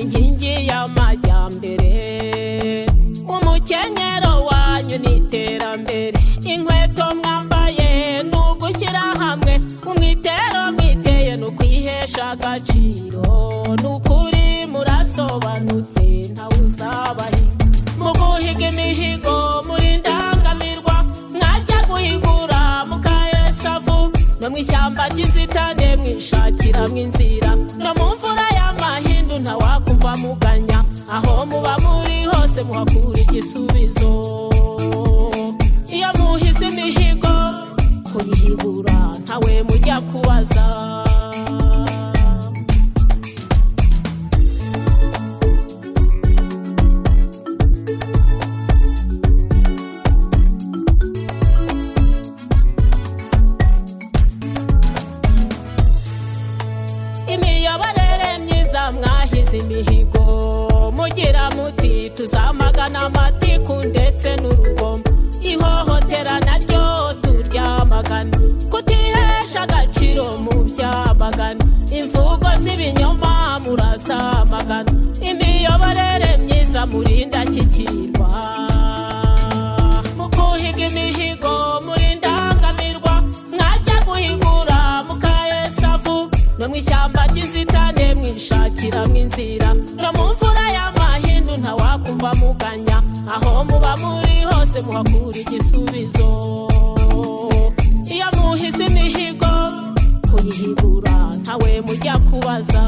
inkingi y'amajyambere, umukenyero wanyu n'iterambere, inkweto mwambaye n'ugushyira hamwe, umwitero mwiteye n'ukwihesha agaciro, n'ukuri murasobanutse ntawe uzabahiga, mu guhiga imihigo muri ndangamirwa, mwajya guhigura mukayesavu, no mw'ishyamba ry'inzitane mwishakiramo inzira, no mu mvura y'amahindu ntawakumva muganya, aho muba muri hose muhakura igisubizo. Iyo muhize imihigo kuyihigura ntawe mujya kubaza. Imiyoborere myiza mwahize imihigo, mugira muti tuzamagana amatiku ndetse n'urugomo, ihohotera naryo turyamagana, kutihesha agaciro mu byamagana, imvugo z'ibinyoma murazamagana, imiyoborere myiza murindashyikirwa, mu kuhiga imihigo muri ndangamirwa, mwajya guhigura mukayesavu, no mw'ishyamba ry'inzitane mwishakiramo inzira, no mu mvura y'amahindu ntawakumva muganya, aho muba muri hose muhakura igisubizo. Iyo muhize imihigo kuyihigura ntawe mujya kubaza.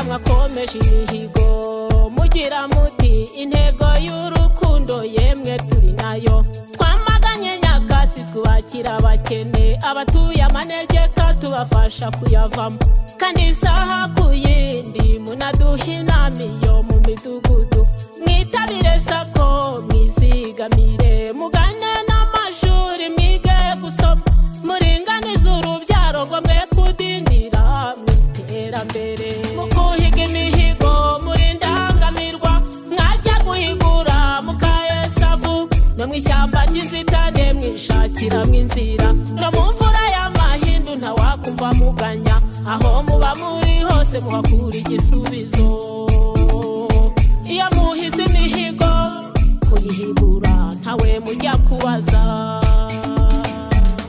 Mwakomeje imihigo mugira muti intego y'urukundo yemwe turi nayo, twamaganye nyakatsi twubakira abakene, abatuye amanegeka tubafasha kuyavamo, kandi isaha ku yindi munaduha inama iyo mu midugudu, mwitabire sako mwizigamire, mugane n'amashuri mwige gusoma, muringanize urubyaro ngo mwe kudindira mw'iterambere, imihigo muri ndangamirwa, mwajya guhigura mukayesavu, no mw'ishyamba ry'inzitane mwishakiramo inzira, no mu mvura y'amahindu ntawakumva muganya, aho muba muri hose muhakura igisubizo. Iyo muhize imihigo kuyihigura ntawe mujya kubaza,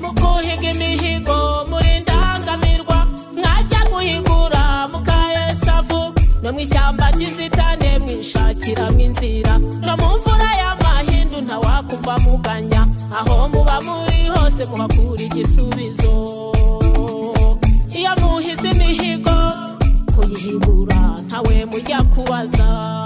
mu kuhiga imihigo muri ndangamirwa, mwajya guhigura mukayesavu, no mw'ishyamba ry'inzitane mwishakiramo inzira, no mu mvura y'amahindu ntawakumva muganya, aho muba muri hose muhakura igisubizo. Iyo muhize imihigo kuyihigura ntawe mujya kubaza.